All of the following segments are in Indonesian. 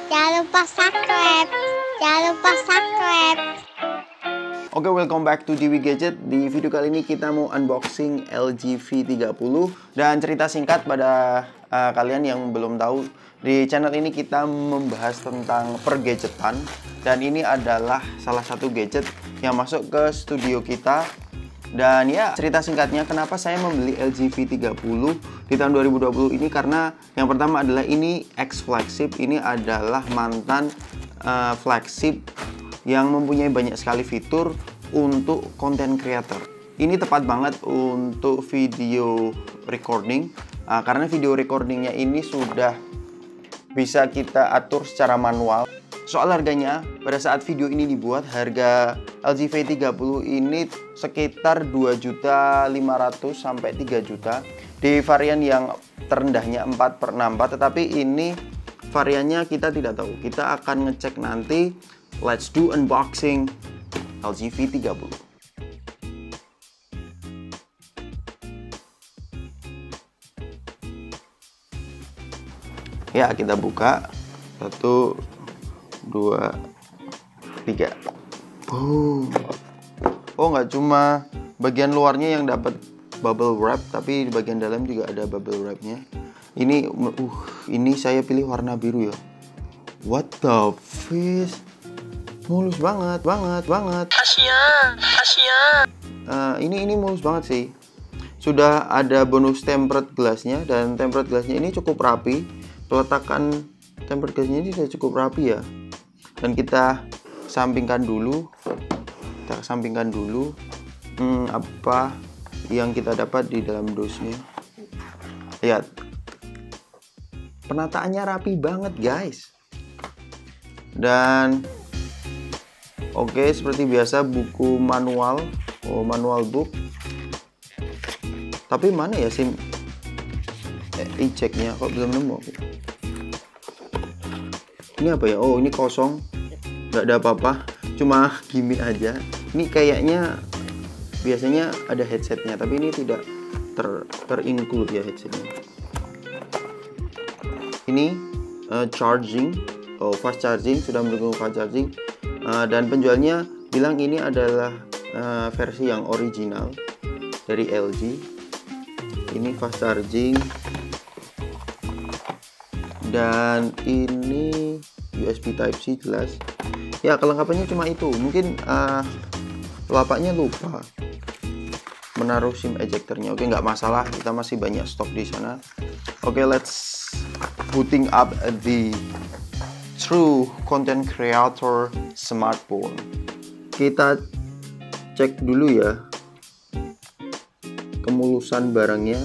Jangan lupa subscribe. Jangan lupa subscribe. Oke, welcome back to Dewi Gadget. Di video kali ini kita mau unboxing LG V30. Dan cerita singkat pada kalian yang belum tahu, di channel ini kita membahas tentang pergadgetan. Dan ini adalah salah satu gadget yang masuk ke studio kita. Dan ya, cerita singkatnya kenapa saya membeli LG V30 di tahun 2020 ini, karena yang pertama adalah ini X flagship. Ini adalah mantan flagship yang mempunyai banyak sekali fitur untuk content creator. Ini tepat banget untuk video recording, karena video recordingnya ini sudah bisa kita atur secara manual. Soal harganya, pada saat video ini dibuat, harga LG V30 ini sekitar 2.500.000 sampai 3 juta. Di varian yang terendahnya 4/64, tetapi ini variannya kita tidak tahu. Kita akan ngecek nanti. Let's do unboxing LG V30. Ya, kita buka. 1, 2, 3. Boom. Oh, nggak cuma bagian luarnya yang dapat bubble wrap, tapi di bagian dalam juga ada bubble wrapnya. Ini saya pilih warna biru ya. What the fish? Mulus banget. Ini mulus banget sih. Sudah ada bonus tempered glassnya, dan tempered glassnya ini cukup rapi. Peletakan tempered glassnya ini sudah cukup rapi ya. Dan kita sampingkan dulu. Apa yang kita dapat di dalam dosnya. Lihat. Penataannya rapi banget, guys. Dan oke, seperti biasa buku manual. Manual book. Tapi mana ya SIM e-checknya? Kok belum nemu? Ini apa ya? Oh, ini kosong. Nggak ada apa-apa. Cuma gimmick aja. Ini kayaknya biasanya ada headsetnya, tapi ini tidak ter-include ya headsetnya. Ini charging. Fast charging, sudah mendukung fast charging. Dan penjualnya bilang ini adalah versi yang original dari LG. Ini fast charging, dan ini USB Type-C jelas. Ya, kelengkapannya cuma itu. Mungkin pelapaknya lupa menaruh SIM ejectornya. Oke, nggak masalah, kita masih banyak stok di sana. Oke, let's booting up the true content creator smartphone. Kita cek dulu ya kemulusan barangnya.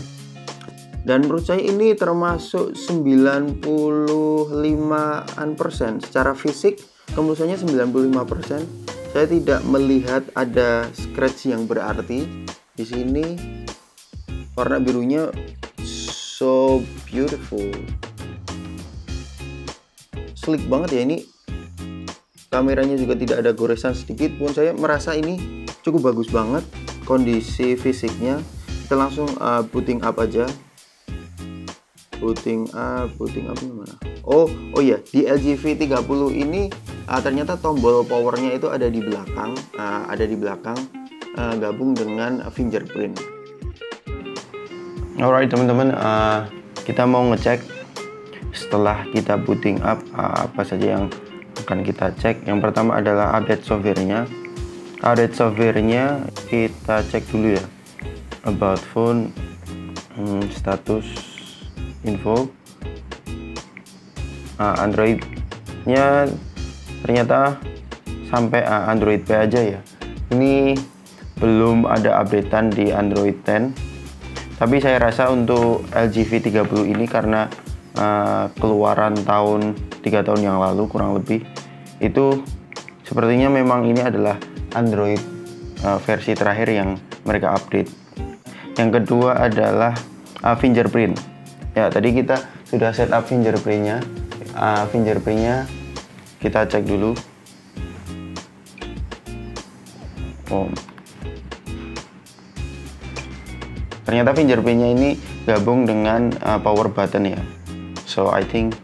Dan menurut saya ini termasuk 95%. Secara fisik kemulusannya 95%. Saya tidak melihat ada scratch yang berarti. Di sini warna birunya so beautiful. Sleek banget ya ini. Kameranya juga tidak ada goresan sedikit pun. Saya merasa ini cukup bagus banget kondisi fisiknya. Kita langsung booting up aja. Booting up gimana? Oh iya, di LG V30 ini ternyata tombol powernya itu ada di belakang. Gabung dengan fingerprint. Alright teman-teman, kita mau ngecek setelah kita booting up apa saja yang akan kita cek. Yang pertama adalah update softwarenya. Update softwarenya kita cek dulu ya. About phone, status info. Androidnya ternyata sampai Android P aja ya. Ini belum ada updatean di Android 10. Tapi saya rasa untuk LG V30 ini karena keluaran 3 tahun yang lalu kurang lebih, itu sepertinya memang ini adalah Android versi terakhir yang mereka update. Yang kedua adalah fingerprint. Ya, tadi kita sudah setup fingerprintnya. Fingerprintnya kita cek dulu. Ternyata fingerprintnya ini gabung dengan power button ya. So I think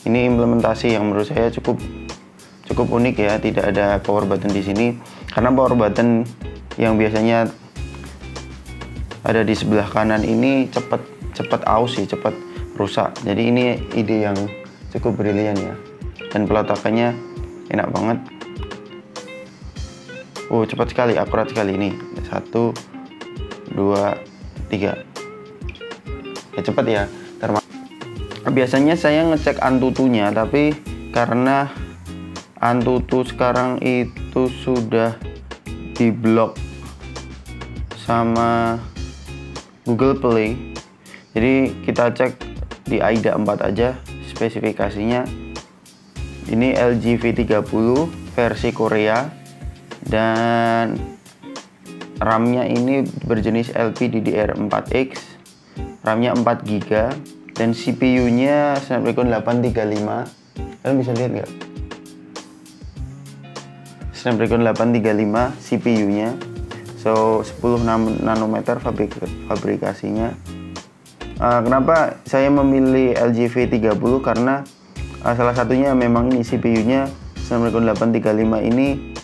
Ini implementasi yang menurut saya cukup unik ya, tidak ada power button di sini. Karena power button yang biasanya ada di sebelah kanan ini cepat aus sih, cepat rusak. Jadi ini ide yang cukup brilian ya. Dan peletakannya enak banget. Oh, cepat sekali, akurat sekali ini. 1, 2, 3. Ya cepat ya. Biasanya saya ngecek Antutunya, tapi karena Antutu sekarang itu sudah diblok sama Google Play, jadi kita cek di AIDA 4 aja spesifikasinya. Ini LG V30 versi Korea, dan RAM-nya ini berjenis LPDDR4X, RAM-nya 4 GB, dan CPU-nya Snapdragon 835. Kalian bisa lihat nggak? Snapdragon 835 CPU-nya. So 10 nanometer fabrikasinya. Kenapa saya memilih LG V30? Karena salah satunya memang ini CPU-nya Snapdragon 835 ini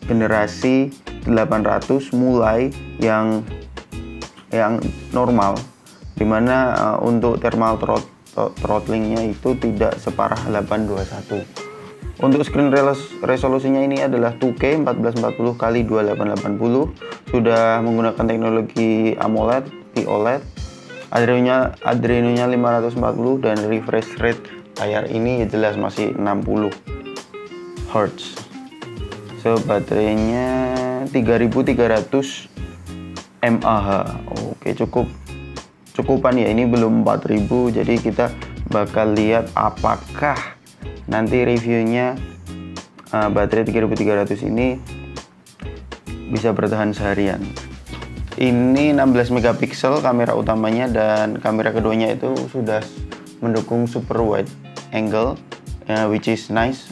generasi 800 mulai yang normal, dimana untuk thermal throttlingnya itu tidak separah 821. Untuk screen resolusinya ini adalah 2K 1440 x 2880, sudah menggunakan teknologi AMOLED, POLED, Adreno-nya 540, dan refresh rate layar ini jelas masih 60 Hz. So baterainya 3300 mAh. Oke, cukupan ya, ini belum 4000. Jadi kita bakal lihat apakah nanti reviewnya baterai 3300 ini bisa bertahan seharian. Ini 16 megapiksel kamera utamanya, dan kamera keduanya itu sudah mendukung super wide angle, which is nice.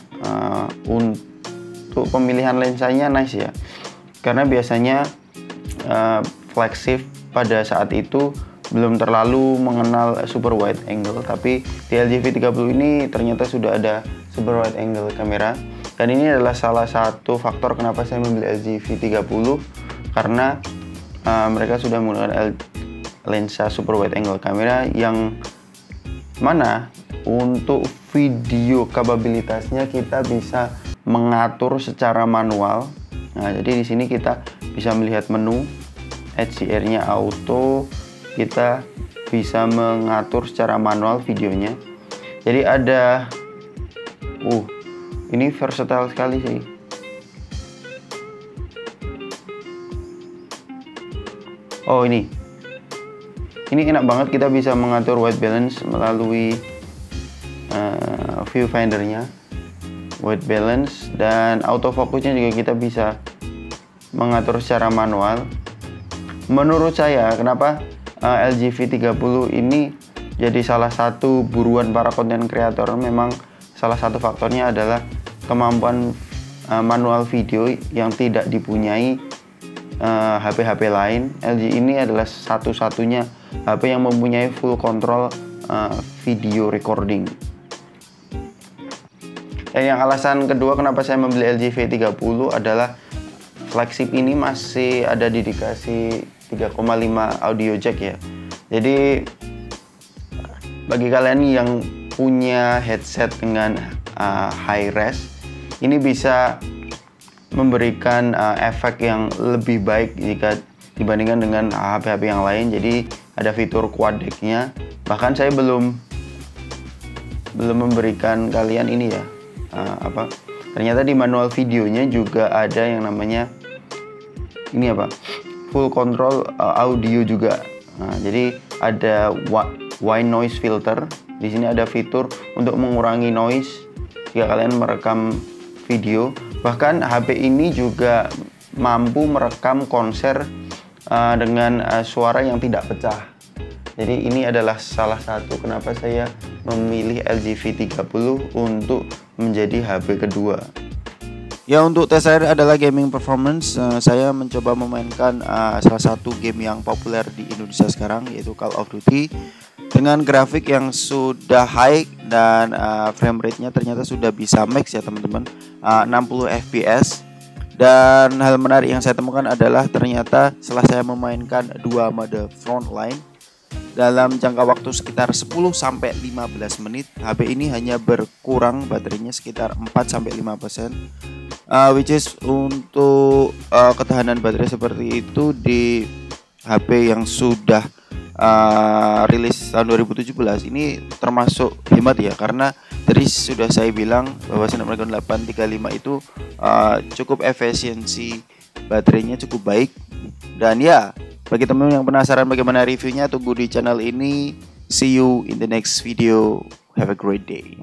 Untuk pemilihan lensanya nice ya, karena biasanya flagship pada saat itu belum terlalu mengenal super wide angle, tapi di LG V30 ini ternyata sudah ada super wide angle kamera, dan ini adalah salah satu faktor kenapa saya memilih LG V30, karena mereka sudah menggunakan lensa super wide angle kamera yang mana untuk video kapabilitasnya kita bisa mengatur secara manual. Nah, jadi di sini kita bisa melihat menu, HDR-nya auto, kita bisa mengatur secara manual videonya. Jadi ada ini versatile sekali sih. Oh, ini enak banget, kita bisa mengatur white balance melalui viewfinder-nya, white balance, dan autofocusnya juga kita bisa mengatur secara manual. Menurut saya, kenapa LG V30 ini jadi salah satu buruan para konten kreator, memang salah satu faktornya adalah kemampuan manual video yang tidak dipunyai HP-HP lain. LG ini adalah satu-satunya HP yang mempunyai full control video recording. Dan yang alasan kedua kenapa saya membeli LG V30 adalah flagship ini masih ada dedikasi 3,5 audio jack ya. Jadi bagi kalian yang punya headset dengan high res, ini bisa memberikan efek yang lebih baik jika dibandingkan dengan HP-HP yang lain. Jadi ada fitur quad deck-nya. Bahkan saya belum memberikan kalian ini ya, ternyata di manual videonya juga ada yang namanya ini full control audio juga. Nah, jadi ada white noise filter. Di sini ada fitur untuk mengurangi noise jika kalian merekam video. Bahkan HP ini juga mampu merekam konser dengan suara yang tidak pecah. Jadi ini adalah salah satu kenapa saya memilih LG V30 untuk menjadi HP kedua. Ya, untuk tes saya adalah gaming performance. Saya mencoba memainkan salah satu game yang populer di Indonesia sekarang, yaitu Call of Duty. dengan grafik yang sudah high dan frame rate-nya ternyata sudah bisa max ya teman-teman, 60 fps. Dan hal menarik yang saya temukan adalah ternyata setelah saya memainkan dua mode frontline dalam jangka waktu sekitar 10-15 menit, HP ini hanya berkurang baterainya sekitar 4-5%, which is untuk ketahanan baterai seperti itu di HP yang sudah rilis tahun 2017 ini termasuk hemat ya, karena tadi sudah saya bilang bahwa Snapdragon 835 itu cukup efisiensi baterainya cukup baik. Dan ya, bagi teman-teman yang penasaran bagaimana reviewnya, tunggu di channel ini. See you in the next video. Have a great day.